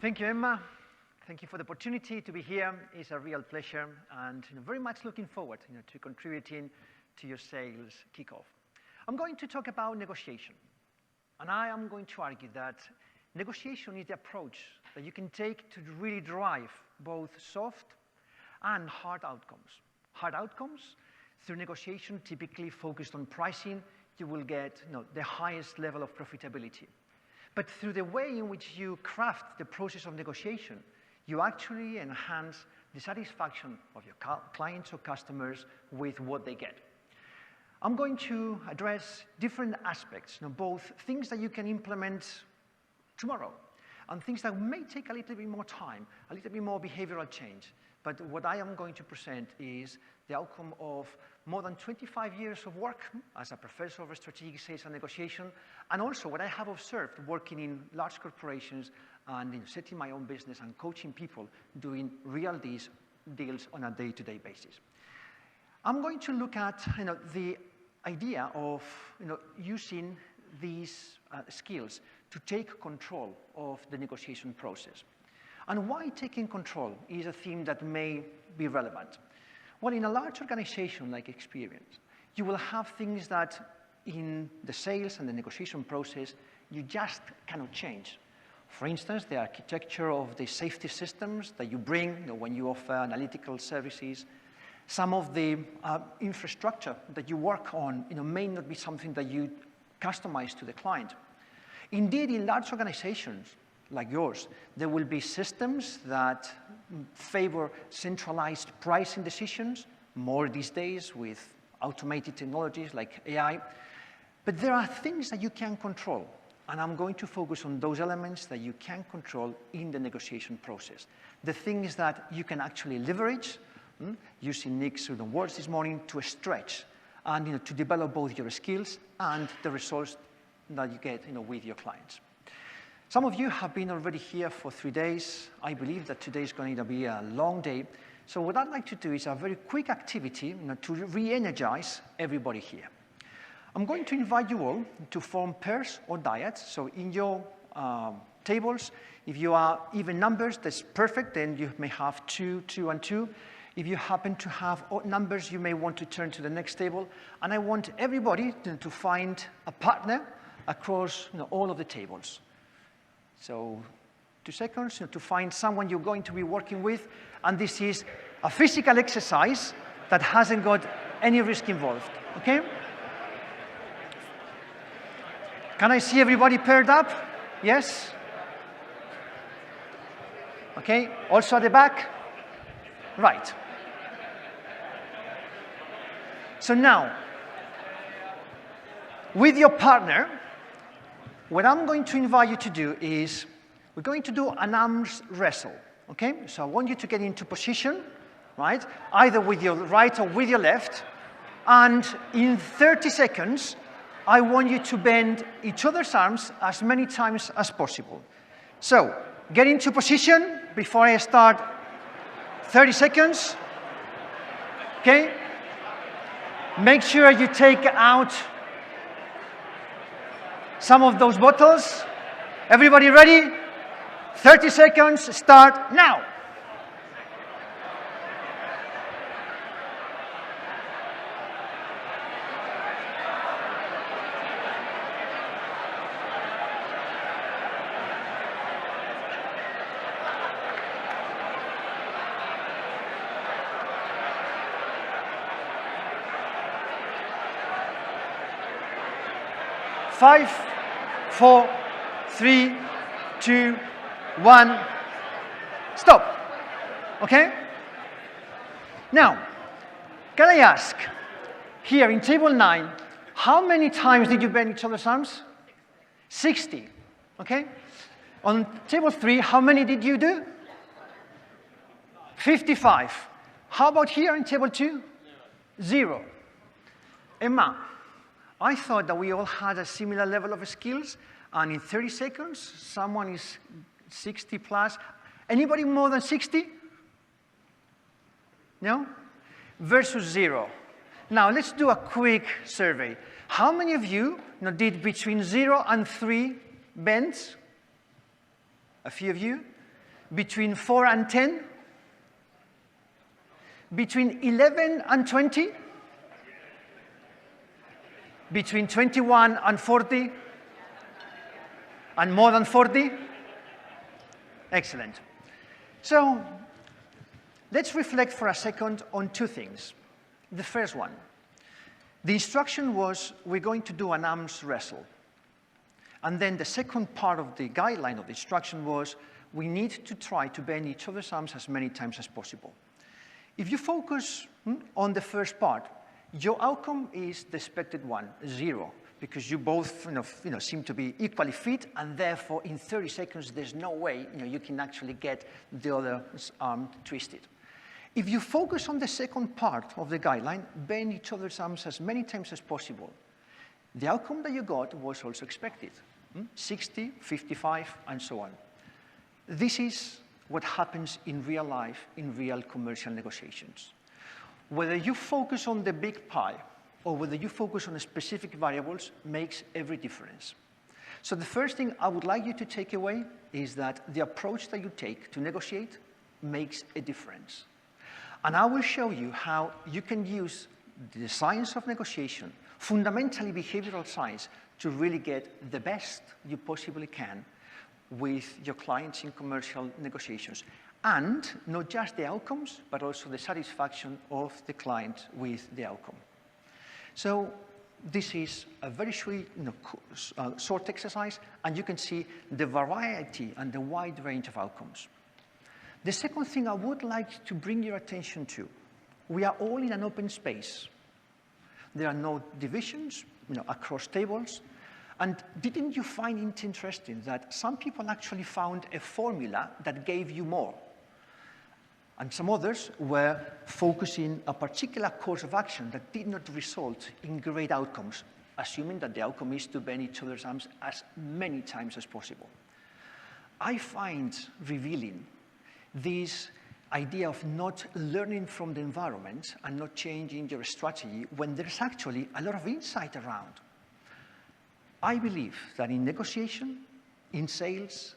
Thank you, Emma. Thank you for the opportunity to be here. It's a real pleasure, and very much looking forward to contributing to your sales kickoff. I'm going to talk about negotiation, and I am going to argue that negotiation is the approach that you can take to really drive both soft and hard outcomes. Hard outcomes, through negotiation typically focused on pricing, you will get the highest level of profitability. But through the way in which you craft the process of negotiation, you actually enhance the satisfaction of your clients or customers with what they get. I'm going to address different aspects, both things that you can implement tomorrow and things that may take a little bit more time, a little bit more behavioral change. But what I am going to present is the outcome of more than 25 years of work as a professor of strategic sales and negotiation, and also what I have observed working in large corporations and setting my own business and coaching people doing real deals on a day-to-day basis. I'm going to look at the idea of using these skills to take control of the negotiation process. And why taking control is a theme that may be relevant. Well, in a large organization like Experian, you will have things that in the sales and the negotiation process, you just cannot change. For instance, the architecture of the safety systems that you bring when you offer analytical services. Some of the infrastructure that you work on may not be something that you customize to the client. Indeed, in large organizations like yours, there will be systems that favor centralized pricing decisions, more these days with automated technologies like AI. But there are things that you can control, and I'm going to focus on those elements that you can control in the negotiation process. The things that you can actually leverage, using Nick's words this morning, to stretch and to develop both your skills and the results that you get with your clients. Some of you have been already here for 3 days. I believe that today is going to be a long day. So what I'd like to do is a very quick activity to re-energize everybody here. I'm going to invite you all to form pairs or dyads. So in your tables, if you are even numbers, that's perfect. Then you may have 2, 2, and 2. If you happen to have odd numbers, you may want to turn to the next table. And I want everybody to find a partner across all of the tables. So 2 seconds to find someone you're going to be working with. And this is a physical exercise that hasn't got any risk involved. Okay? Can I see everybody paired up? Yes? Okay. Also at the back? Right. So now, with your partner, what I'm going to invite you to do is we're going to do an arms wrestle, okay? So I want you to get into position, right? Either with your right or with your left. And in 30 seconds, I want you to bend each other's arms as many times as possible. So get into position before I start. 30 seconds, okay? Make sure you take out some of those bottles. Everybody ready? 30 seconds, start now. Five, 4, 3, 2, 1, stop. Okay? Now, can I ask, here in table 9, how many times did you bend each other's arms? 60. Okay? On table 3, how many did you do? 55. How about here in table 2? 0. Emma, I thought that we all had a similar level of skills, and in 30 seconds, someone is 60 plus. Anybody more than 60? No? Versus 0. Now, let's do a quick survey. How many of you did between 0 and 3 bends? A few of you. Between 4 and 10? Between 11 and 20? Between 21 and 40? And more than 40? Excellent. So let's reflect for a second on two things. The first one, the instruction was we're going to do an arms wrestle. And then the second part of the guideline of the instruction was we need to try to bend each other's arms as many times as possible. If you focus on the first part, your outcome is the expected one, 0, because you both seem to be equally fit, and therefore in 30 seconds there's no way you can actually get the other's arm twisted. If you focus on the second part of the guideline, bend each other's arms as many times as possible, the outcome that you got was also expected, 60, 55, and so on. This is what happens in real life, in real commercial negotiations. Whether you focus on the big pie or whether you focus on specific variables makes every difference. So the first thing I would like you to take away is that the approach that you take to negotiate makes a difference. And I will show you how you can use the science of negotiation, fundamentally behavioral science, to really get the best you possibly can with your clients in commercial negotiations. And not just the outcomes, but also the satisfaction of the client with the outcome. So this is a very short exercise, and you can see the variety and the wide range of outcomes. The second thing I would like to bring your attention to, we are all in an open space. There are no divisions across tables. And didn't you find it interesting that some people actually found a formula that gave you more? And some others were focusing a particular course of action that did not result in great outcomes, assuming that the outcome is to bend each other's arms as many times as possible. I find revealing this idea of not learning from the environment and not changing your strategy when there's actually a lot of insight around. I believe that in negotiation, in sales,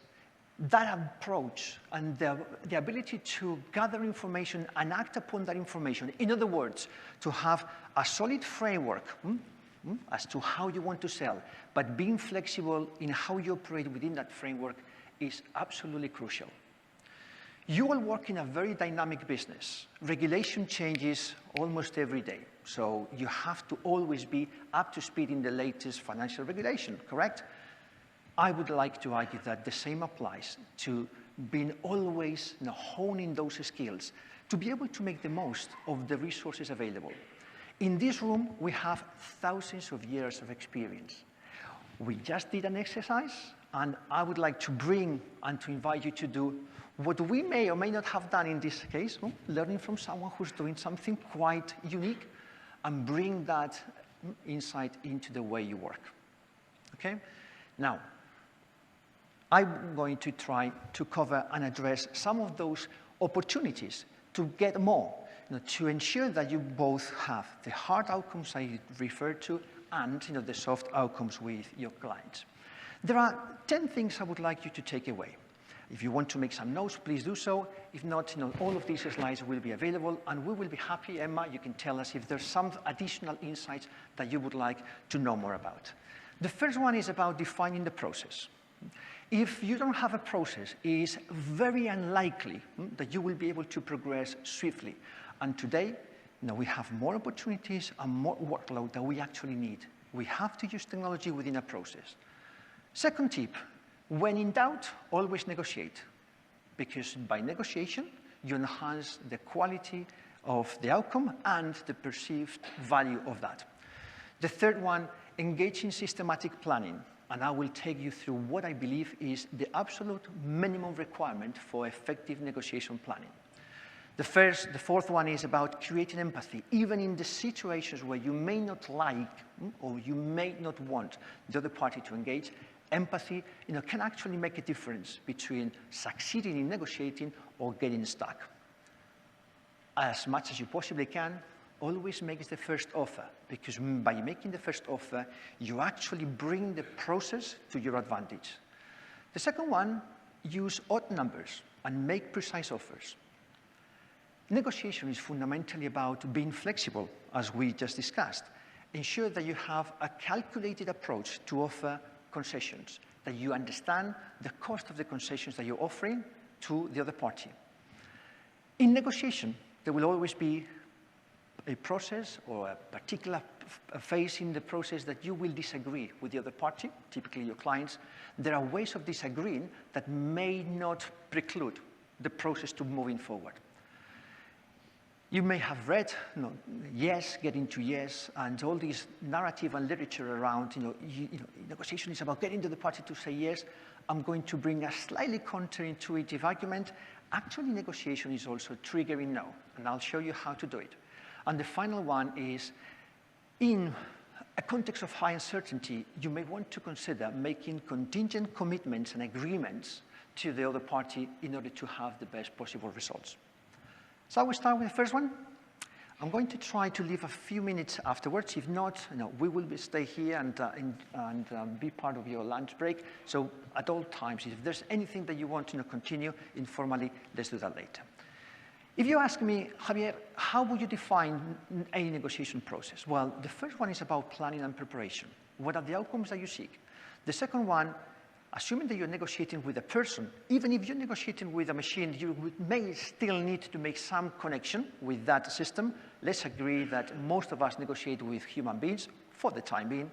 that approach and the ability to gather information and act upon that information, in other words, to have a solid framework as to how you want to sell, but being flexible in how you operate within that framework is absolutely crucial. You all work in a very dynamic business. Regulation changes almost every day, so you have to always be up to speed in the latest financial regulation, correct? I would like to argue that the same applies to being always honing those skills to be able to make the most of the resources available. In this room, we have thousands of years of experience. We just did an exercise, and I would like to bring and to invite you to do what we may or may not have done in this case, learning from someone who's doing something quite unique, and bring that insight into the way you work. Okay? Now, I'm going to try to cover and address some of those opportunities to get more, to ensure that you both have the hard outcomes I referred to and the soft outcomes with your clients. There are 10 things I would like you to take away. If you want to make some notes, please do so. If not, all of these slides will be available, and we will be happy, Emma, you can tell us if there's some additional insights that you would like to know more about. The first one is about defining the process. If you don't have a process, it is very unlikely that you will be able to progress swiftly. And today, we have more opportunities and more workload than we actually need. We have to use technology within a process. Second tip, when in doubt, always negotiate. Because by negotiation, you enhance the quality of the outcome and the perceived value of that. The third one, engage in systematic planning. And I will take you through what I believe is the absolute minimum requirement for effective negotiation planning. The fourth one is about creating empathy, even in the situations where you may not like or you may not want the other party to engage. Empathy, can actually make a difference between succeeding in negotiating or getting stuck. As much as you possibly can, always make the first offer, because by making the first offer, you actually bring the process to your advantage. The second one, use odd numbers. and make precise offers. Negotiation is fundamentally about being flexible, as we just discussed. Ensure that you have a calculated approach to offer concessions, that you understand the cost of the concessions that you're offering to the other party. In negotiation, there will always be a process or a particular phase in the process that you will disagree with the other party, typically your clients. There are ways of disagreeing that may not preclude the process to moving forward. You may have read, yes, getting to yes, and all this narrative and literature around, negotiation is about getting to the party to say yes. I'm going to bring a slightly counterintuitive argument. Actually, negotiation is also triggering no, and I'll show you how to do it. And the final one is, in a context of high uncertainty, you may want to consider making contingent commitments and agreements to the other party in order to have the best possible results. So I will start with the first one. I'm going to try to leave a few minutes afterwards. If not, we will stay here and be part of your lunch break. So at all times, if there's anything that you want to continue informally, let's do that later. If you ask me, Javier, how would you define a negotiation process? Well, the first one is about planning and preparation. What are the outcomes that you seek? The second one, assuming that you're negotiating with a person, even if you're negotiating with a machine, you may still need to make some connection with that system. Let's agree that most of us negotiate with human beings for the time being.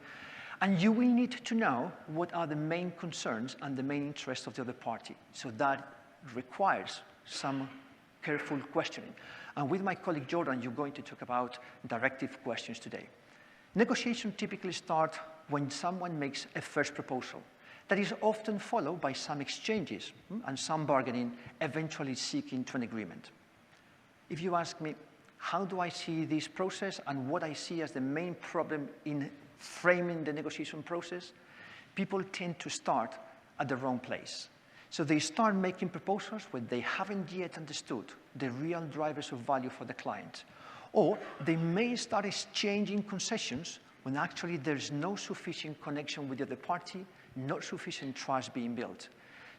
And you will need to know what are the main concerns and the main interests of the other party. So that requires some careful questioning. And with my colleague Jordan, you're going to talk about directive questions today. Negotiations typically start when someone makes a first proposal. That is often followed by some exchanges and some bargaining, eventually seeking to an agreement. If you ask me, how do I see this process and what I see as the main problem in framing the negotiation process, people tend to start at the wrong place. So they start making proposals when they haven't yet understood the real drivers of value for the client. Or they may start exchanging concessions when actually there's no sufficient connection with the other party, not sufficient trust being built.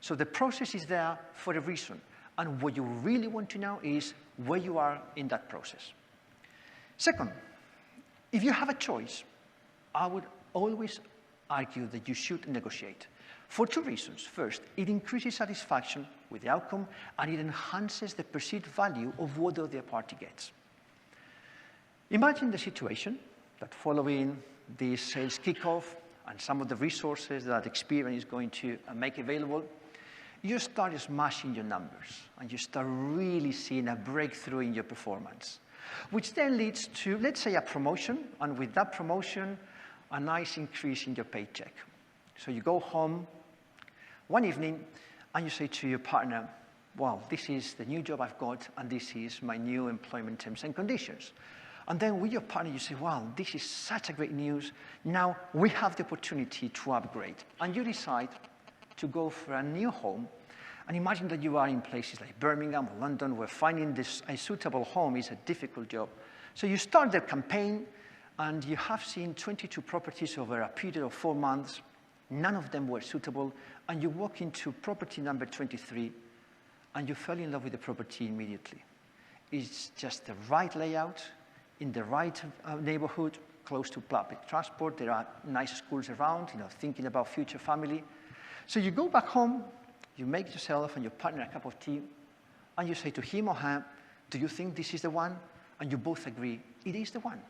So the process is there for a reason. And what you really want to know is where you are in that process. Second, if you have a choice, I would always argue that you should negotiate. For two reasons. First, it increases satisfaction with the outcome, and it enhances the perceived value of what the other party gets. Imagine the situation that following this sales kickoff and some of the resources that Experian is going to make available, you start smashing your numbers, and you start really seeing a breakthrough in your performance, which then leads to, let's say, a promotion, and with that promotion, a nice increase in your paycheck. So you go home one evening, and you say to your partner, well, this is the new job I've got, and this is my new employment terms and conditions. And then with your partner, you say, wow, this is such a great news. Now we have the opportunity to upgrade. And you decide to go for a new home. And imagine that you are in places like Birmingham or London, where finding a suitable home is a difficult job. So you start the campaign, and you have seen 22 properties over a period of 4 months. None of them were suitable. And you walk into property number 23, and you fell in love with the property immediately. It's just the right layout, in the right neighborhood, close to public transport. There are nice schools around, thinking about future family. So you go back home, you make yourself and your partner a cup of tea, and you say to him or her, do you think this is the one? And you both agree, it is the one.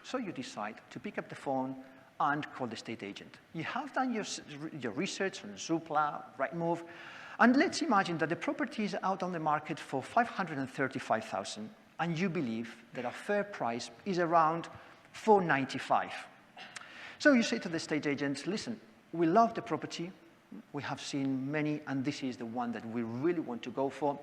So you decide to pick up the phone and call the estate agent. You have done your research on Zoopla, Rightmove, and let's imagine that the property is out on the market for $535,000. And you believe that a fair price is around $495,000. So you say to the estate agent, listen, we love the property. We have seen many, and this is the one that we really want to go for.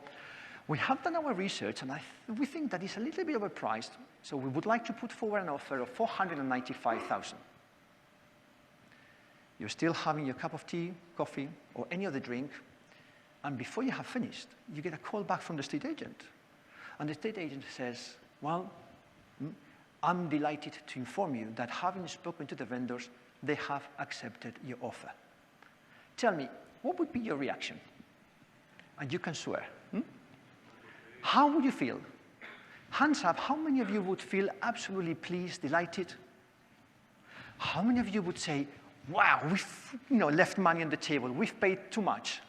We have done our research, and we think that it's a little bit overpriced, so we would like to put forward an offer of $495,000. You're still having your cup of tea, coffee, or any other drink, and before you have finished, you get a call back from the estate agent. And the estate agent says, well, I'm delighted to inform you that having spoken to the vendors, they have accepted your offer. Tell me, what would be your reaction? and you can swear. How would you feel? Hands up, how many of you would feel absolutely pleased, delighted? How many of you would say, wow, we've left money on the table, we've paid too much?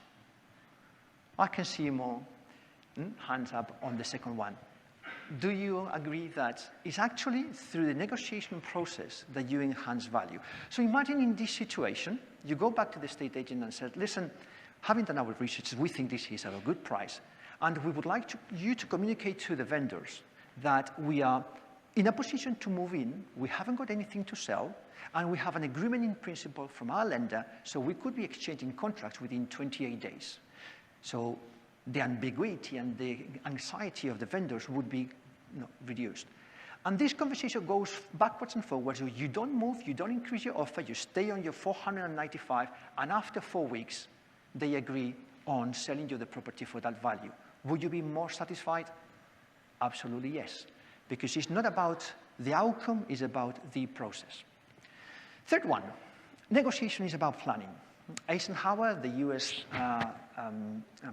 I can see more hands up on the second one. Do you agree that it's actually through the negotiation process that you enhance value? So imagine in this situation, you go back to the estate agent and said, listen, having done our research, we think this is at a good price, and we would like you to communicate to the vendors that we are in a position to move in, we haven't got anything to sell, and we have an agreement in principle from our lender, so we could be exchanging contracts within 28 days. So the ambiguity and the anxiety of the vendors would be reduced. And this conversation goes backwards and forwards. So you don't move, you don't increase your offer, you stay on your 495, and after 4 weeks, they agree on selling you the property for that value. Would you be more satisfied? Absolutely yes. Because it's not about the outcome, it's about the process. Third one, negotiation is about planning. Eisenhower, the US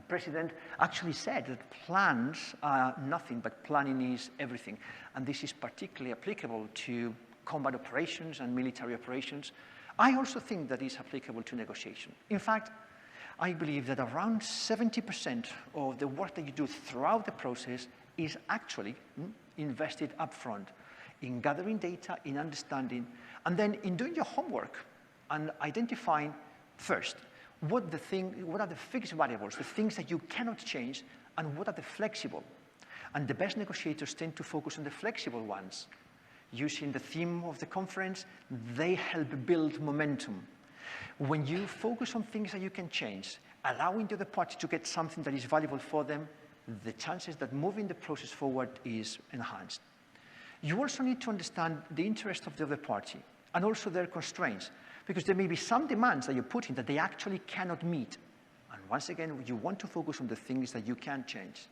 president, actually said that plans are nothing, but planning is everything. And this is particularly applicable to combat operations and military operations. I also think that is applicable to negotiation. In fact, I believe that around 70% of the work that you do throughout the process is actually invested upfront in gathering data, in understanding, and then in doing your homework and identifying first, what are the fixed variables, the things that you cannot change, and what are the flexible? And the best negotiators tend to focus on the flexible ones. Using the theme of the conference, they help build momentum. When you focus on things that you can change, allowing the other party to get something that is valuable for them, the chances that moving the process forward is enhanced. You also need to understand the interest of the other party and also their constraints, because there may be some demands that you put in that they actually cannot meet. And once again, you want to focus on the things that you can change.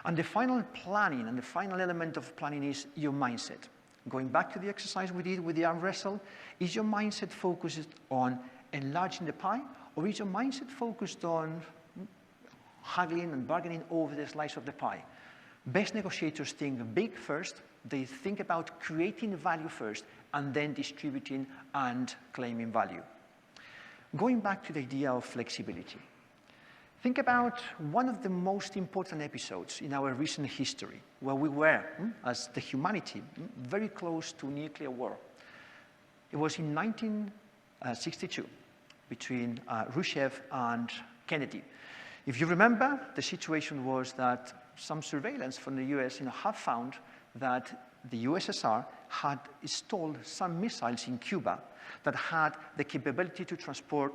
And the final planning and the final element of planning is your mindset. Going back to the exercise we did with the arm wrestle, is your mindset focused on enlarging the pie, or is your mindset focused on haggling and bargaining over the slice of the pie? Best negotiators think big first, they think about creating value first, and then distributing and claiming value. Going back to the idea of flexibility, think about one of the most important episodes in our recent history, where we were, as the humanity, very close to nuclear war. It was in 1962 between Khrushchev and Kennedy. If you remember, the situation was that some surveillance from the US have found that the USSR had installed some missiles in Cuba that had the capability to transport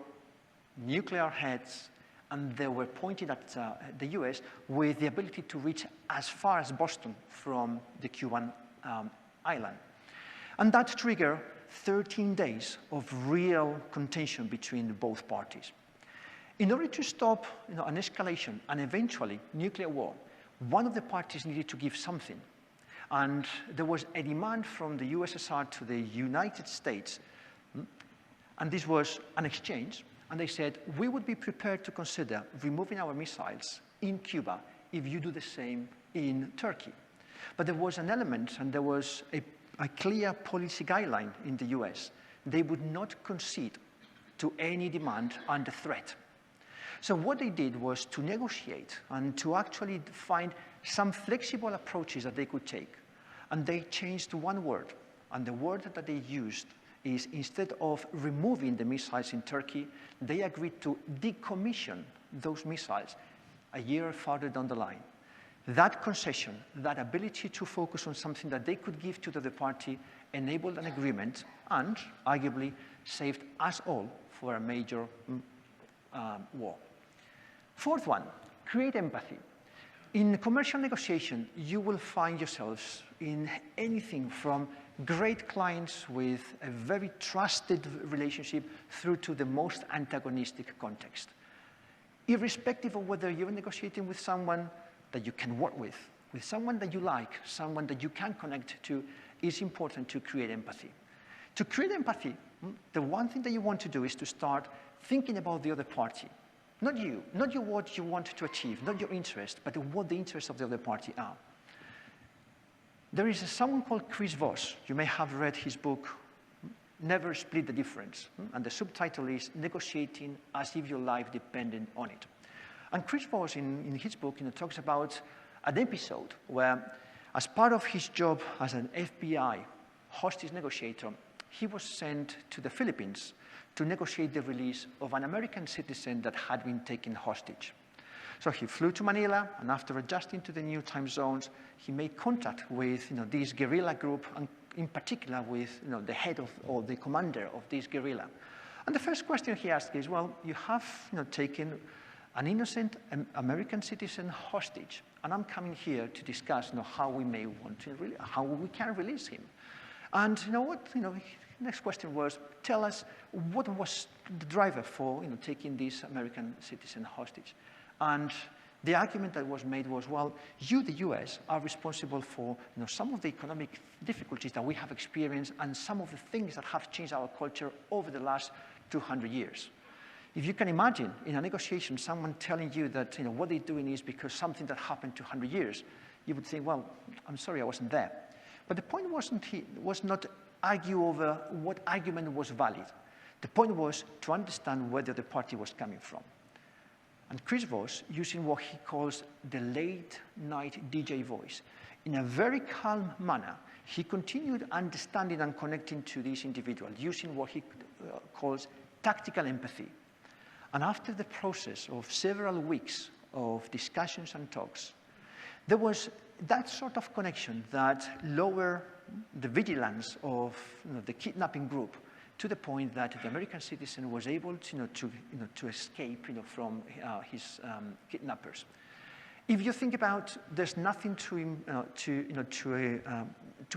nuclear heads, and they were pointed at the US with the ability to reach as far as Boston from the Cuban island. And that triggered 13 days of real contention between both parties. In order to stop an escalation and eventually nuclear war, one of the parties needed to give something. And there was a demand from the USSR to the United States, and this was an exchange. And they said, we would be prepared to consider removing our missiles in Cuba if you do the same in Turkey. But there was an element, and there was a clear policy guideline in the US. They would not concede to any demand under threat. So what they did was to negotiate and to actually find some flexible approaches that they could take. And they changed one word. And the word that they used is, instead of removing the missiles in Turkey, they agreed to decommission those missiles a year farther down the line. That concession, that ability to focus on something that they could give to the other party, enabled an agreement and arguably saved us all for a major war. Fourth one, create empathy. In commercial negotiation, you will find yourselves in anything from great clients with a very trusted relationship through to the most antagonistic context. Irrespective of whether you're negotiating with someone that you can work with someone that you like, someone that you can connect to, it's important to create empathy. To create empathy, the one thing that you want to do is to start thinking about the other party. Not you, what you want to achieve, not your interest, but what the interests of the other party are. There is someone called Chris Voss. You may have read his book, Never Split the Difference. And the subtitle is Negotiating as if your life depended on it. And Chris Voss, in his book, talks about an episode where, as part of his job as an FBI hostage negotiator, he was sent to the Philippines to negotiate the release of an American citizen that had been taken hostage. So he flew to Manila, and after adjusting to the new time zones, he made contact with this guerrilla group, and in particular with the head or the commander of this guerrilla. And the first question he asked is, well, you have taken an innocent American citizen hostage, and I'm coming here to discuss how we may want to, how we can release him. And next question was, tell us what was the driver for taking this American citizen hostage. And the argument that was made was, well, you, the US, are responsible for some of the economic difficulties that we have experienced and some of the things that have changed our culture over the last 200 years. If you can imagine, in a negotiation, someone telling you that what they're doing is because something that happened 200 years, you would think, well, I'm sorry, I wasn't there. But the point was not argue over what argument was valid. The point was to understand where the other party was coming from. And Chris Voss, using what he calls the late night DJ voice, in a very calm manner, he continued understanding and connecting to this individual, using what he calls tactical empathy. And after the process of several weeks of discussions and talks, there was that sort of connection that lowered the vigilance of the kidnapping group to the point that the American citizen was able to escape from his kidnappers. If you think about, there's nothing to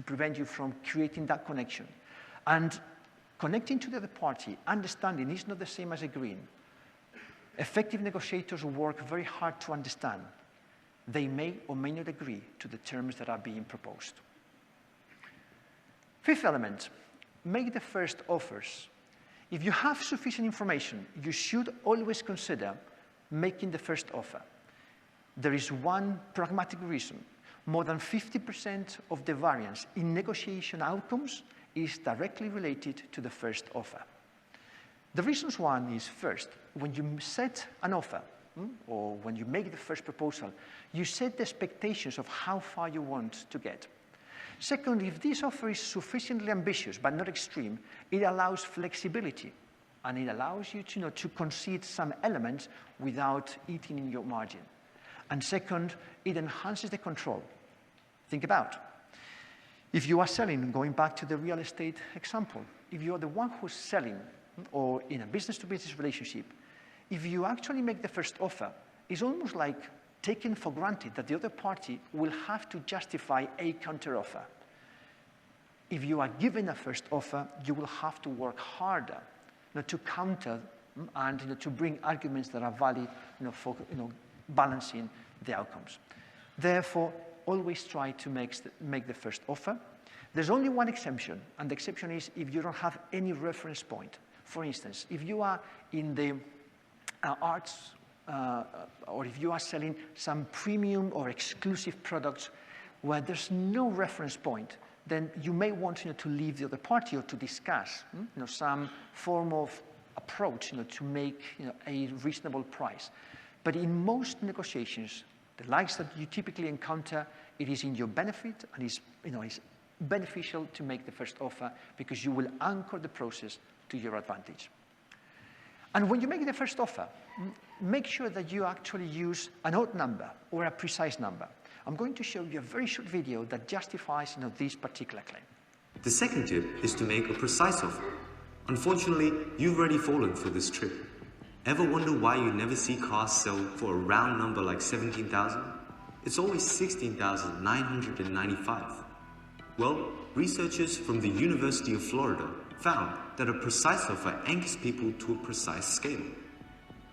prevent you from creating that connection. And connecting to the other party, understanding is not the same as agreeing. Effective negotiators work very hard to understand. They may or may not agree to the terms that are being proposed. Fifth element, make the first offers. If you have sufficient information, you should always consider making the first offer. There is one pragmatic reason. More than 50% of the variance in negotiation outcomes is directly related to the first offer. The reasons one is, first, when you set an offer, or when you make the first proposal, you set the expectations of how far you want to get. Second, if this offer is sufficiently ambitious but not extreme, it allows flexibility, and it allows you to concede some elements without eating in your margin. And second, it enhances the control. Think about, if you are selling, going back to the real estate example, if you are the one who's selling, or in a business-to-business relationship, if you actually make the first offer, it's almost like taking for granted that the other party will have to justify a counteroffer. If you are given a first offer, you will have to work harder to counter and to bring arguments that are valid for balancing the outcomes. Therefore, always try to make the first offer. There's only one exception, and the exception is if you don't have any reference point. For instance, if you are in the arts, or if you are selling some premium or exclusive products where there's no reference point, then you may want to leave the other party or to discuss some form of approach to make a reasonable price. But in most negotiations, the likes that you typically encounter, it is in your benefit, and it's beneficial to make the first offer because you will anchor the process to your advantage. And when you make the first offer, make sure that you actually use an odd number or a precise number. I'm going to show you a very short video that justifies this particular claim. The second tip is to make a precise offer. Unfortunately, you've already fallen for this trick. Ever wonder why you never see cars sell for a round number like 17,000? It's always 16,995. Well, researchers from the University of Florida found that a precise offer anchors people to a precise scale.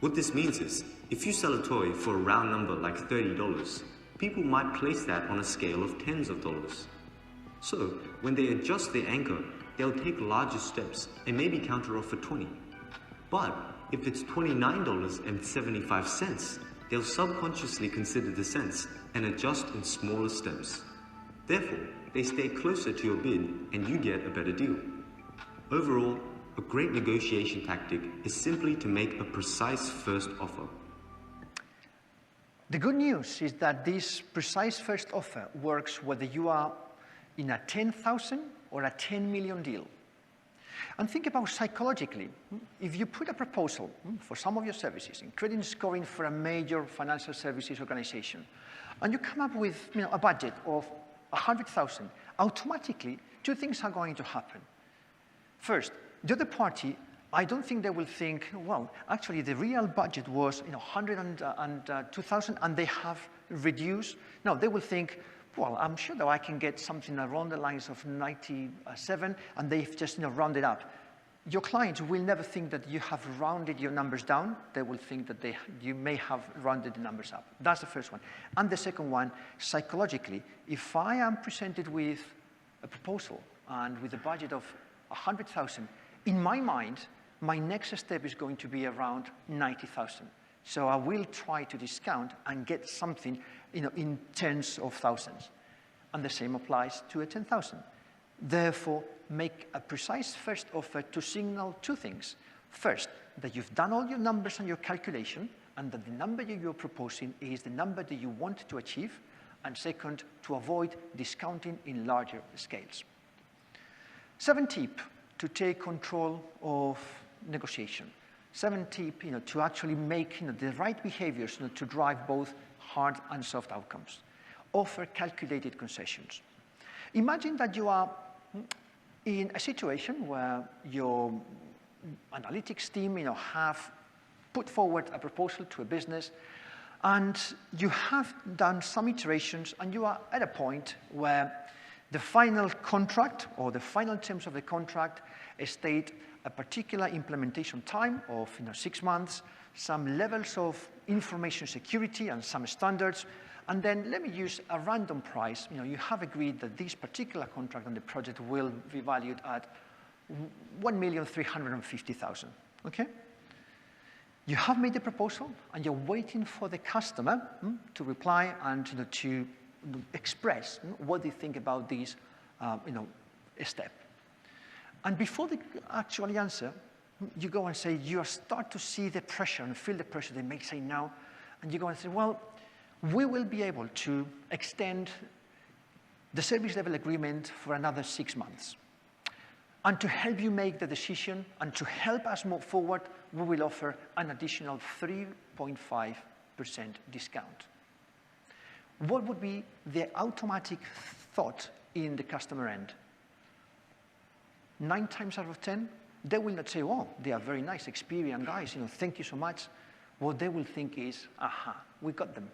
What this means is, if you sell a toy for a round number like $30, people might place that on a scale of tens of dollars. So, when they adjust their anchor, they'll take larger steps and maybe counteroffer 20. But if it's $29.75, they'll subconsciously consider the cents and adjust in smaller steps. Therefore, they stay closer to your bid and you get a better deal. Overall, a great negotiation tactic is simply to make a precise first offer. The good news is that this precise first offer works whether you are in a 10,000 or a 10 million deal. And think about psychologically, if you put a proposal for some of your services, in credit scoring for a major financial services organization, and you come up with a budget of 100,000, automatically, two things are going to happen. First, the other party, I don't think they will think, well, actually the real budget was 102,000 and they have reduced. No, they will think, well, I'm sure that I can get something around the lines of 97 and they've just rounded up. Your clients will never think that you have rounded your numbers down. They will think that you may have rounded the numbers up. That's the first one. And the second one, psychologically, if I am presented with a proposal and with a budget of 100,000, in my mind, my next step is going to be around 90,000. So I will try to discount and get something in tens of thousands. And the same applies to a 10,000. Therefore, make a precise first offer to signal two things. First, that you've done all your numbers and your calculation, and that the number you're proposing is the number that you want to achieve. And second, to avoid discounting in larger scales. 7th tip to take control of negotiation. 7th tip, to actually make the right behaviors to drive both hard and soft outcomes. Offer calculated concessions. Imagine that you are in a situation where your analytics team have put forward a proposal to a business, and you have done some iterations, and you are at a point where the final contract or the final terms of the contract state a particular implementation time of 6 months, some levels of information security and some standards, and then let me use a random price. You have agreed that this particular contract on the project will be valued at 1,350,000, okay? You have made the proposal, and you're waiting for the customer to reply and to express what they think about this step. And before they actually answer, you go and say, you start to see the pressure and feel the pressure. They may say no, and you go and say, well, we will be able to extend the service level agreement for another 6 months. And to help you make the decision and to help us move forward, we will offer an additional 3.5% discount. What would be the automatic thought in the customer end? 9 times out of 10, they will not say, oh, they are very nice, Experian guys, thank you so much. What they will think is, aha, we got them.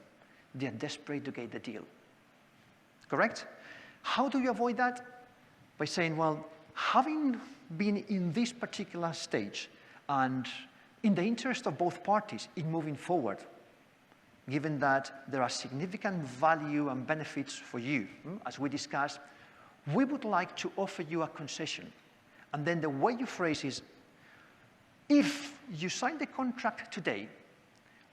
They are desperate to get the deal. Correct? How do you avoid that? By saying, well, having been in this particular stage and in the interest of both parties in moving forward, given that there are significant value and benefits for you, as we discussed, we would like to offer you a concession. And then the way you phrase is, if you sign the contract today,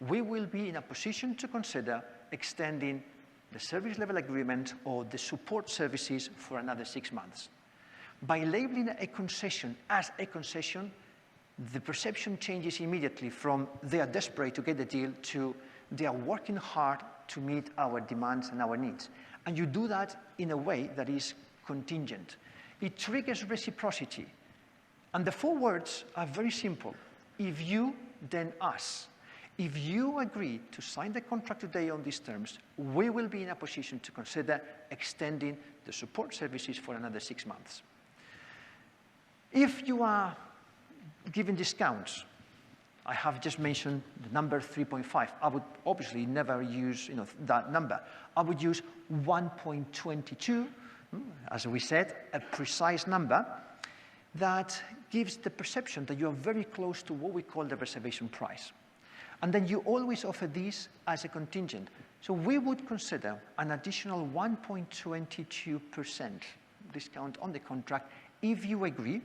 we will be in a position to consider extending the service level agreement or the support services for another 6 months. By labeling a concession as a concession, the perception changes immediately from they are desperate to get the deal to they are working hard to meet our demands and our needs. And you do that in a way that is contingent. It triggers reciprocity. And the 4 words are very simple. If you, then us. If you agree to sign the contract today on these terms, we will be in a position to consider extending the support services for another 6 months. If you are giving discounts, I have just mentioned the number 3.5. I would obviously never use that number. I would use 1.22, as we said, a precise number that gives the perception that you are very close to what we call the reservation price. And then you always offer this as a contingent. So we would consider an additional 1.22% discount on the contract if you agree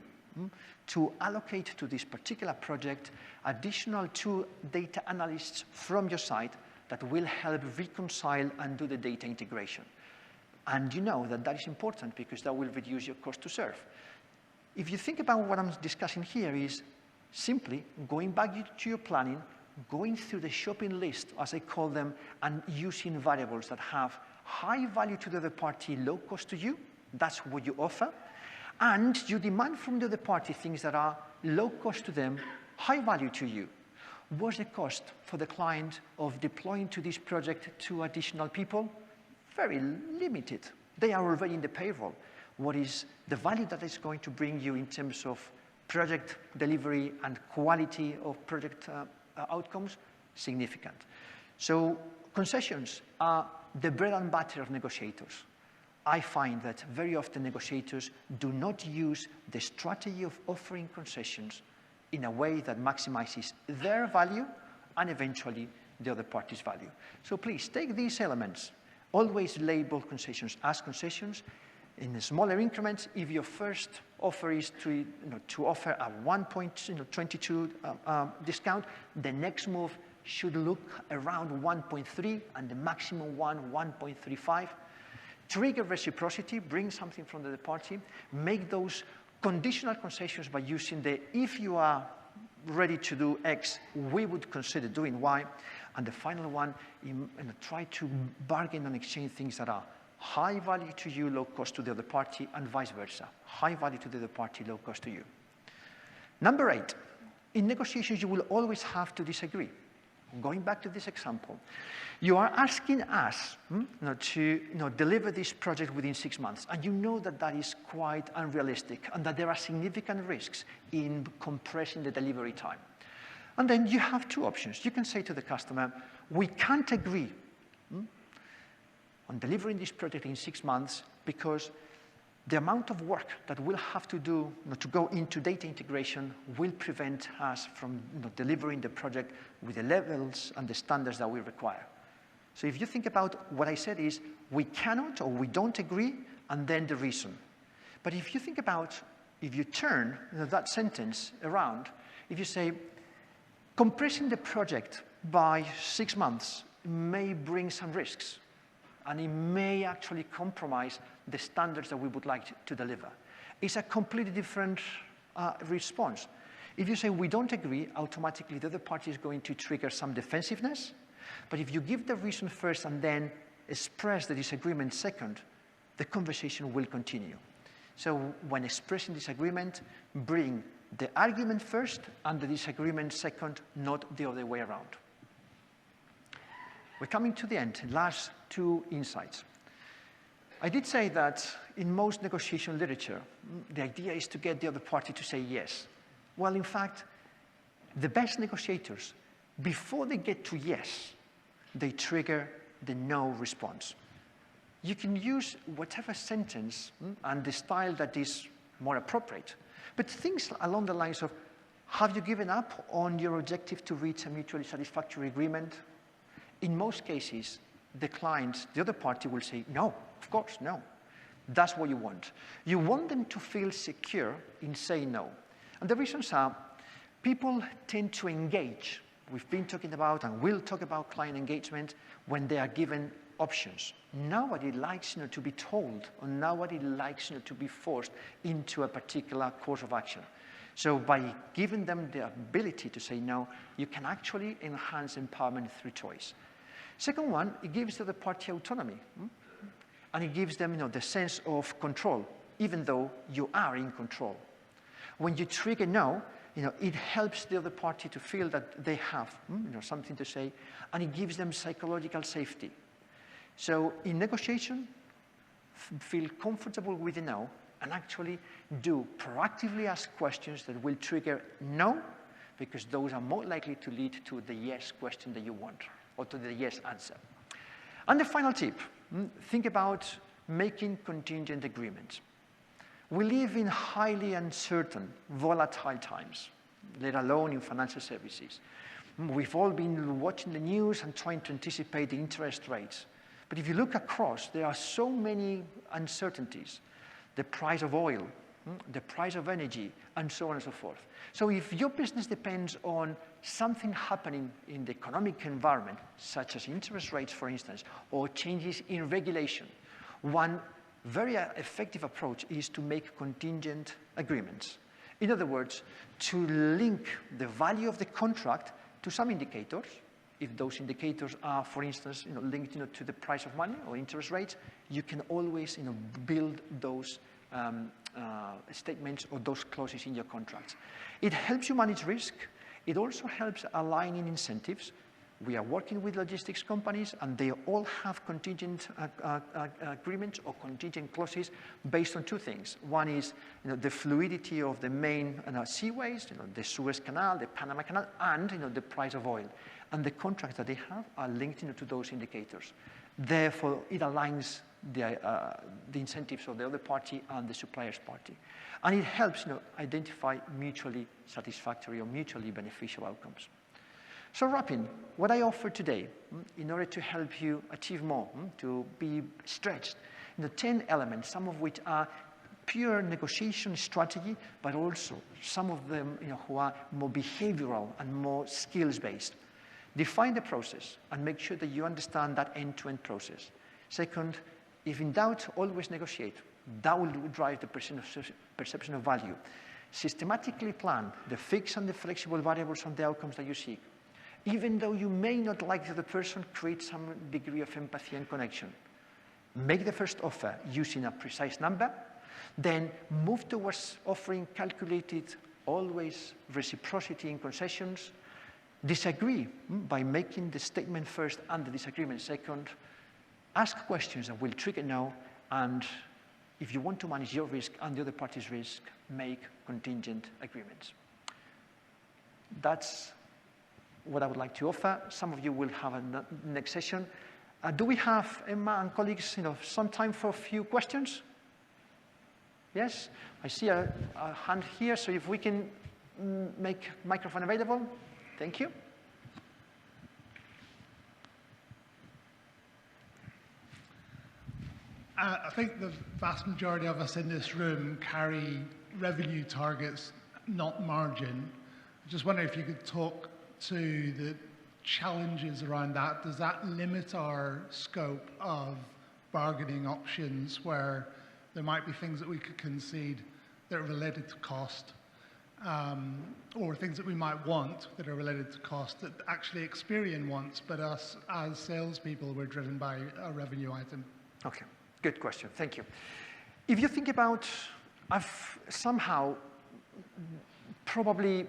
to allocate to this particular project additional 2 data analysts from your side that will help reconcile and do the data integration. And you know that that is important because that will reduce your cost to serve. If you think about what I'm discussing here is simply going back to your planning, going through the shopping list, as I call them, and using variables that have high value to the other party, low cost to you. That's what you offer. And you demand from the other party things that are low cost to them, high value to you. What's the cost for the client of deploying to this project 2 additional people? Very limited. They are already in the payroll. What is the value that it's going to bring you in terms of project delivery and quality of project outcomes? Significant. So concessions are the bread and butter of negotiators. I find that very often negotiators do not use the strategy of offering concessions in a way that maximizes their value and eventually the other party's value. So please take these elements. Always label concessions as concessions. In smaller increments, if your first offer is to offer a 1.22 discount, the next move should look around 1.3 and the maximum 1.35. Trigger reciprocity, bring something from the other party, make those conditional concessions by using the if you are ready to do X, we would consider doing Y. And the final one, try to bargain and exchange things that are high value to you, low cost to the other party, and vice versa. High value to the other party, low cost to you. Number 8, in negotiations, you will always have to disagree. Going back to this example, you are asking us to deliver this project within 6 months, and you know that that is quite unrealistic and that there are significant risks in compressing the delivery time. And then you have 2 options. You can say to the customer, we can't agree on delivering this project in 6 months because the amount of work that we'll have to do to go into data integration will prevent us from delivering the project with the levels and the standards that we require. So if you think about what I said is, we cannot or we don't agree, and then the reason. But if you think about, if you turn that sentence around, if you say, compressing the project by 6 months may bring some risks, and it may actually compromise the standards that we would like to deliver. It's a completely different response. If you say we don't agree, automatically the other party is going to trigger some defensiveness. But if you give the reason first and then express the disagreement second, the conversation will continue. So when expressing disagreement, bring the argument first and the disagreement second, not the other way around. We're coming to the end. Last 2 insights. I did say that in most negotiation literature, the idea is to get the other party to say yes. Well, in fact, the best negotiators, before they get to yes, they trigger the no response. You can use whatever sentence and the style that is more appropriate, but things along the lines of, have you given up on your objective to reach a mutually satisfactory agreement? In most cases, the client, the other party will say, no, of course, no. That's what you want. You want them to feel secure in saying no. And the reasons are, people tend to engage. We've been talking about and will talk about client engagement when they are given options. Nobody likes to be told, or nobody likes to be forced into a particular course of action. So by giving them the ability to say no, you can actually enhance empowerment through choice. Second one, it gives the other party autonomy. And it gives them the sense of control, even though you are in control. When you trigger no, it helps the other party to feel that they have something to say, and it gives them psychological safety. So in negotiation, feel comfortable with the no, and actually do proactively ask questions that will trigger no, because those are more likely to lead to the yes question that you want, or to the yes answer. And the final tip, think about making contingent agreements. We live in highly uncertain, volatile times, let alone in financial services. We've all been watching the news and trying to anticipate the interest rates. But if you look across, there are so many uncertainties. The price of oil, the price of energy, and so on and so forth. So if your business depends on something happening in the economic environment, such as interest rates, for instance, or changes in regulation, one very effective approach is to make contingent agreements. In other words, to link the value of the contract to some indicators. If those indicators are, for instance, linked to the price of money or interest rates, you can always build those statements or those clauses in your contracts. It helps you manage risk. It also helps aligning incentives. We are working with logistics companies, and they all have contingent agreements or contingent clauses based on two things. One is the fluidity of the main seaways, the Suez Canal, the Panama Canal, and the price of oil. And the contracts that they have are linked to those indicators. Therefore, it aligns the incentives of the other party and the supplier's party. And it helps identify mutually satisfactory or mutually beneficial outcomes. So wrapping, what I offer today, in order to help you achieve more, to be stretched, 10 elements, some of which are pure negotiation strategy, but also some of them who are more behavioral and more skills-based. Define the process and make sure that you understand that end-to-end process. Second, if in doubt, always negotiate. That will drive the perception of value. Systematically plan the fixed and the flexible variables on the outcomes that you seek. Even though you may not like the other person, create some degree of empathy and connection. Make the first offer using a precise number, then move towards offering calculated, always reciprocity in concessions. Disagree by making the statement first and the disagreement second. Ask questions that will trigger no, and if you want to manage your risk and the other party's risk, make contingent agreements. That's what I would like to offer. Some of you will have a next session. Do we have, Emma and colleagues, some time for a few questions? Yes? I see a hand here, so if we can make microphone available. Thank you. I think the vast majority of us in this room carry revenue targets, not margin. I just wonder if you could talk to the challenges around that. Does that limit our scope of bargaining options where there might be things that we could concede that are related to cost, or things that we might want that are related to cost that actually Experian wants, but us as salespeople, we're driven by a revenue item? Okay, good question. Thank you. If you think about, I've somehow probably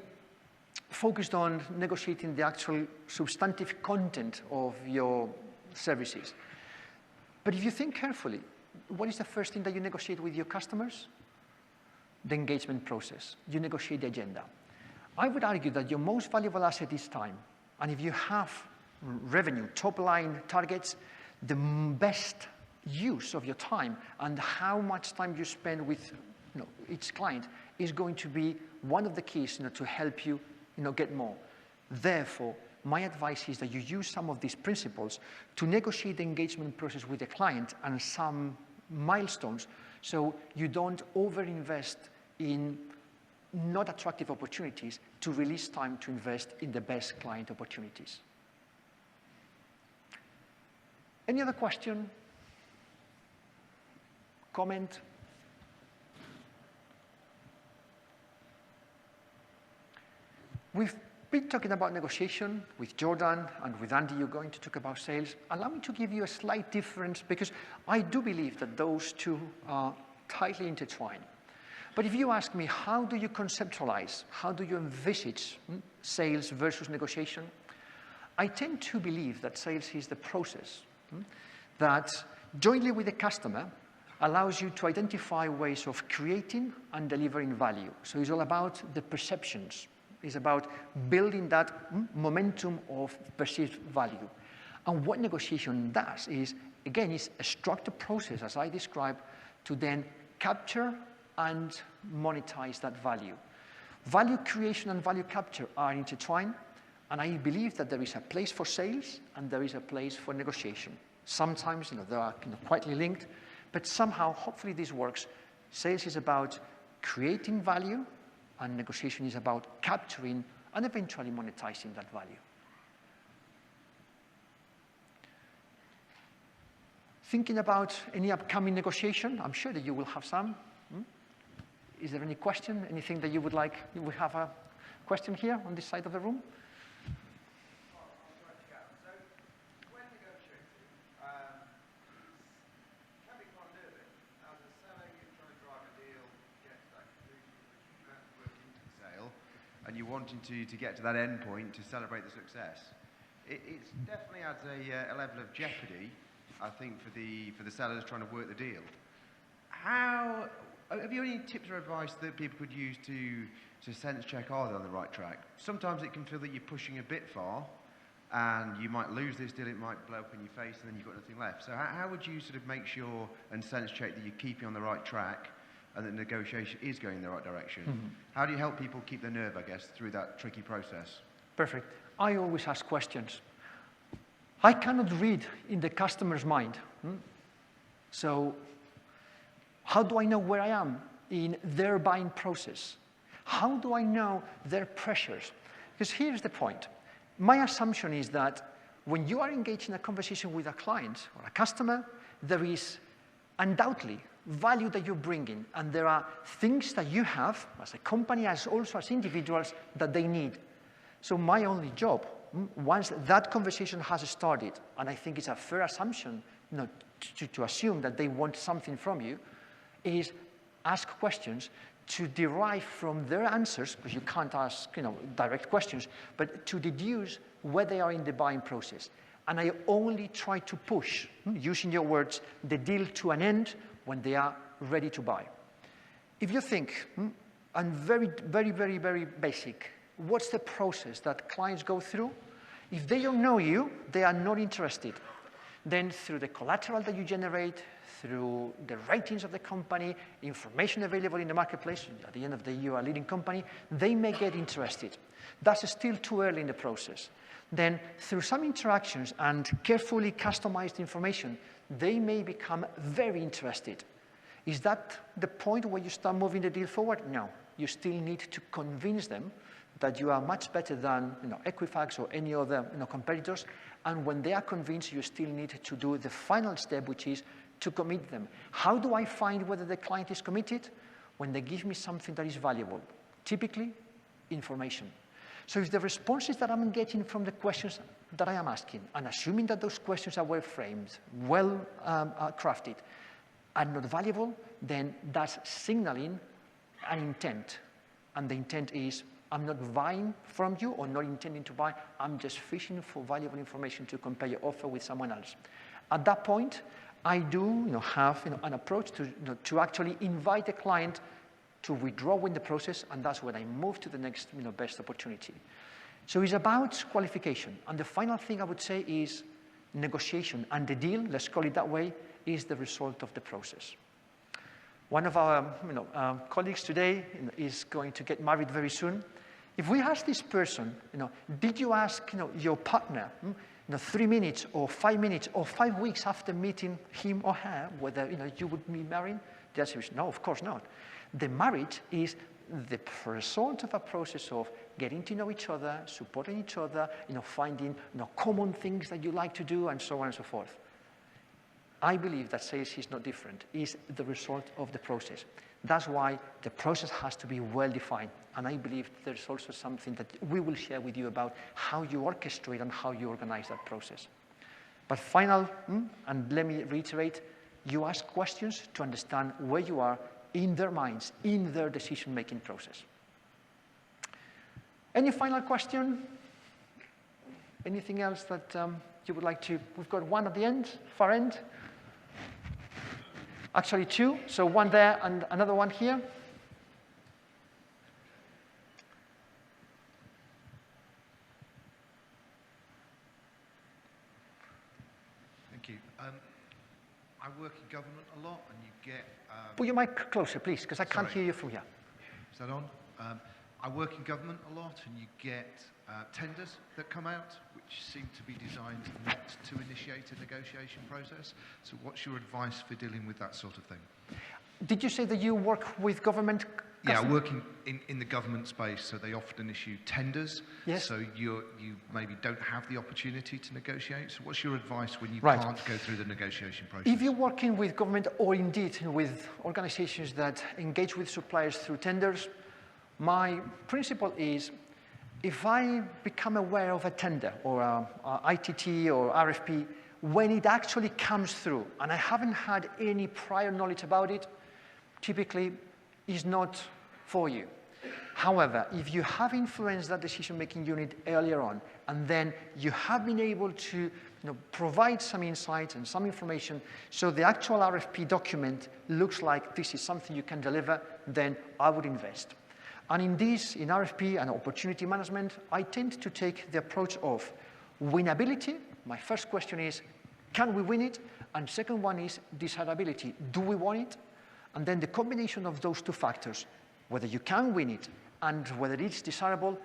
focused on negotiating the actual substantive content of your services. But if you think carefully, what is the first thing that you negotiate with your customers? The engagement process. You negotiate the agenda. I would argue that your most valuable asset is time. And if you have revenue, top-line targets, the best use of your time and how much time you spend with each client is going to be one of the keys to help you get more. Therefore, my advice is that you use some of these principles to negotiate the engagement process with the client and some milestones so you don't overinvest in not attractive opportunities to release time to invest in the best client opportunities. Any other question? Comment? We've been talking about negotiation with Jordan, and with Andy, you're going to talk about sales. Allow me to give you a slight difference, because I do believe that those two are tightly intertwined. But if you ask me, how do you conceptualize, how do you envisage sales versus negotiation? I tend to believe that sales is the process that, jointly with the customer, allows you to identify ways of creating and delivering value. So it's all about the perceptions. It's about building that momentum of perceived value. And what negotiation does is, again, it's a structured process, as I described, to then capture and monetize that value. Value creation and value capture are intertwined, and I believe that there is a place for sales and there is a place for negotiation. Sometimes they are quietly linked, but somehow, hopefully this works. Sales is about creating value, and negotiation is about capturing and eventually monetizing that value. Thinking about any upcoming negotiation, I'm sure that you will have some. Is there any question, anything that you would like? We have a question here on this side of the room. And you're wanting to get to that end point to celebrate the success. It definitely adds a level of jeopardy, I think, for the sellers trying to work the deal. Have you any tips or advice that people could use to sense check, are they on the right track? Sometimes it can feel that you're pushing a bit far, and you might lose this deal, it might blow up in your face, and then you've got nothing left. So how would you sort of make sure and sense check that you're keeping on the right track and that negotiation is going in the right direction? Mm-hmm. How do you help people keep their nerve, I guess, through that tricky process? Perfect. I always ask questions. I cannot read in the customer's mind. So how do I know where I am in their buying process? How do I know their pressures? Because here's the point. My assumption is that when you are engaged in a conversation with a client or a customer, there is undoubtedly value that you're bringing, and there are things that you have as a company, as also as individuals, that they need. So my only job, once that conversation has started, and I think it's a fair assumption to assume that they want something from you, is ask questions to derive from their answers, because you can't ask direct questions, but to deduce where they are in the buying process. And I only try to push, using your words, the deal to an end when they are ready to buy. If you think, and very, very, very, very basic, what's the process that clients go through? If they don't know you, they are not interested. Then through the collateral that you generate, through the ratings of the company, information available in the marketplace, at the end of the day, you are a leading company, they may get interested. That's still too early in the process. Then through some interactions and carefully customized information, they may become very interested. Is that the point where you start moving the deal forward? No. You still need to convince them that you are much better than Equifax or any other competitors. And when they are convinced, you still need to do the final step, which is to commit them. How do I find whether the client is committed? When they give me something that is valuable, typically information. So if the responses that I'm getting from the questions that I am asking, and assuming that those questions are well framed, well crafted, are not valuable, then that's signaling an intent. And the intent is, I'm not buying from you or not intending to buy, I'm just fishing for valuable information to compare your offer with someone else. At that point, I do have an approach to actually invite the client to withdraw in the process, and that's when I move to the next best opportunity. So it's about qualification. And the final thing I would say is negotiation. And the deal, let's call it that way, is the result of the process. One of our colleagues today is going to get married very soon. If we ask this person, did you ask your partner 3 minutes or 5 minutes or 5 weeks after meeting him or her whether you would be married? The answer is no, of course not. The marriage is the result of a process of getting to know each other, supporting each other, finding common things that you like to do, and so on and so forth. I believe that sales is not different. It's the result of the process. That's why the process has to be well defined. And I believe there's also something that we will share with you about how you orchestrate and how you organize that process. But final, and let me reiterate, you ask questions to understand where you are in their minds, in their decision-making process. Any final question? Anything else that you would like to? We've got one at the end, far end. Actually 2, so one there and another one here. Thank you. I work in government a lot, and you get... Put your mic closer, please, because I can't hear you from here. Is that on? I work in government a lot, and you get tenders that come out, which seem to be designed not to initiate a negotiation process. So what's your advice for dealing with that sort of thing? Did you say that you work with government Yeah, working in the government space, so they often issue tenders. Yes. So you maybe don't have the opportunity to negotiate. So what's your advice when you Right. can't go through the negotiation process? If you're working with government or indeed with organizations that engage with suppliers through tenders, my principle is if I become aware of a tender or a ITT or RFP, when it actually comes through and I haven't had any prior knowledge about it, typically is not for you. However, if you have influenced that decision-making unit earlier on, and then you have been able to provide some insight and some information, so the actual RFP document looks like this is something you can deliver, then I would invest. And in RFP and opportunity management, I tend to take the approach of winnability. My first question is, can we win it? And second one is desirability. Do we want it? And then the combination of those two factors, whether you can win it and whether it's desirable,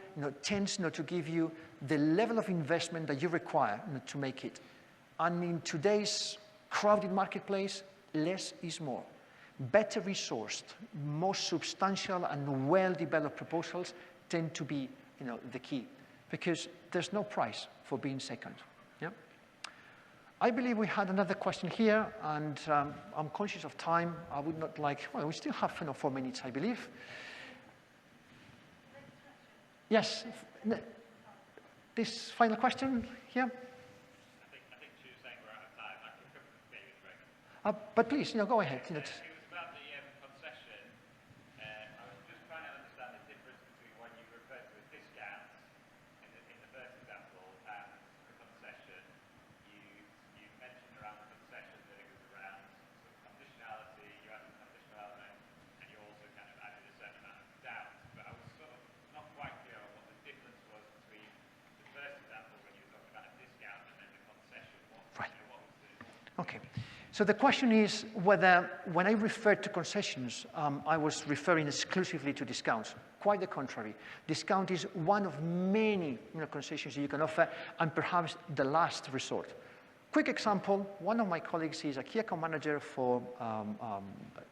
tends to give you the level of investment that you require to make it. And in today's crowded marketplace, less is more. Better resourced, more substantial and well-developed proposals tend to be the key, because there's no price for being second. Yeah? I believe we had another question here, and I'm conscious of time. I would not like, well, we still have 4 minutes, I believe. Yes, this final question here. I think she was saying we're out of time. I can maybe correct. But please, go ahead. It was about the concession. I was just trying to understand the difference between when you refer to a discount in the first example and the concession. You mentioned around the concession that it was around sort of conditionality, you added a conditional element, and you also kind of added a certain amount of doubt. But I was sort of not quite clear on what the difference was between the first example when you were talking about a discount and then the concession. What was the... Okay. So the question is whether, when I referred to concessions, I was referring exclusively to discounts. Quite the contrary. Discount is one of many concessions you can offer, and perhaps the last resort. Quick example, one of my colleagues is a key account manager for,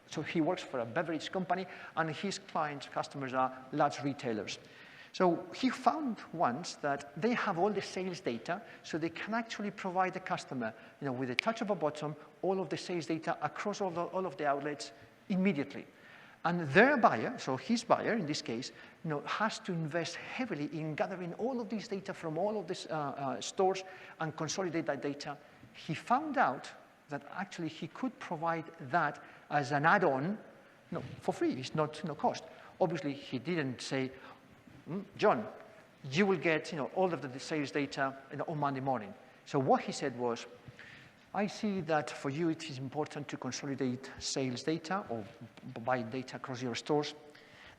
so he works for a beverage company, and his customers are large retailers. So he found once that they have all the sales data, so they can actually provide the customer, with a touch of a button, all of the sales data across all of the outlets immediately. And their buyer, so his buyer in this case, has to invest heavily in gathering all of this data from all of these stores and consolidate that data. He found out that actually he could provide that as an add-on, for free. It's not cost. Obviously, he didn't say, John, you will get all of the sales data on Monday morning. So what he said was, I see that for you it is important to consolidate sales data or buying data across your stores.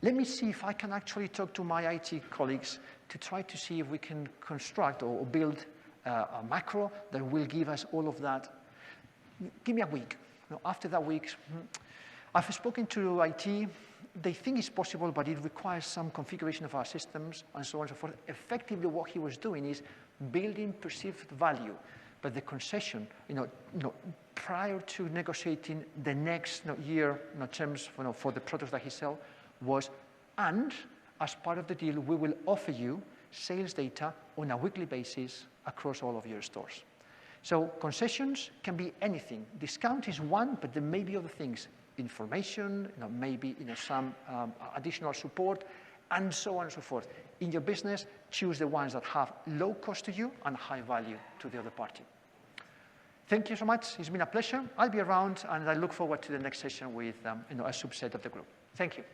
Let me see if I can actually talk to my IT colleagues to try to see if we can construct or build a macro that will give us all of that. Give me a week. After that week, I've spoken to IT. They think it's possible, but it requires some configuration of our systems and so on and so forth. Effectively, what he was doing is building perceived value. But the concession, prior to negotiating the next year terms for the products that he sells, was, and as part of the deal, we will offer you sales data on a weekly basis across all of your stores. So concessions can be anything. Discount is one, but there may be other things. Information, maybe some additional support, and so on and so forth. In your business, choose the ones that have low cost to you and high value to the other party. Thank you so much. It's been a pleasure. I'll be around, and I look forward to the next session with a subset of the group. Thank you.